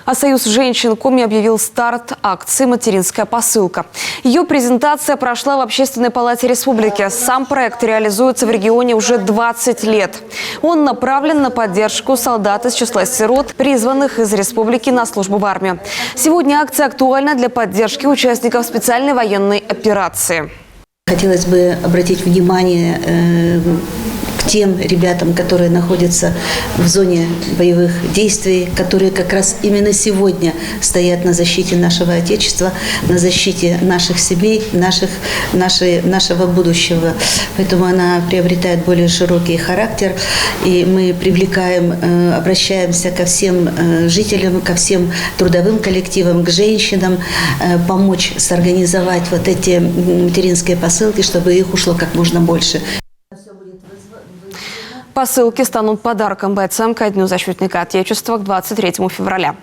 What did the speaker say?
А Союз женщин Коми объявил старт акции «Материнская посылка». Ее презентация прошла в Общественной палате республики. Сам проект реализуется в регионе уже 20 лет. Он направлен на поддержку солдат из числа сирот, призванных из республики на службу в армию. Сегодня акция актуальна для поддержки участников специальной военной операции. Хотелось бы обратить внимание к тем ребятам, которые находятся в зоне боевых действий, которые как раз именно сегодня стоят на защите нашего Отечества, на защите наших семей, нашего будущего. Поэтому она приобретает более широкий характер, и мы привлекаем, обращаемся ко всем жителям, ко всем трудовым коллективам, к женщинам, помочь сорганизовать вот эти материнские посылки, чтобы их ушло как можно больше. Посылки станут подарком бойцам ко Дню защитника Отечества к 23 февраля.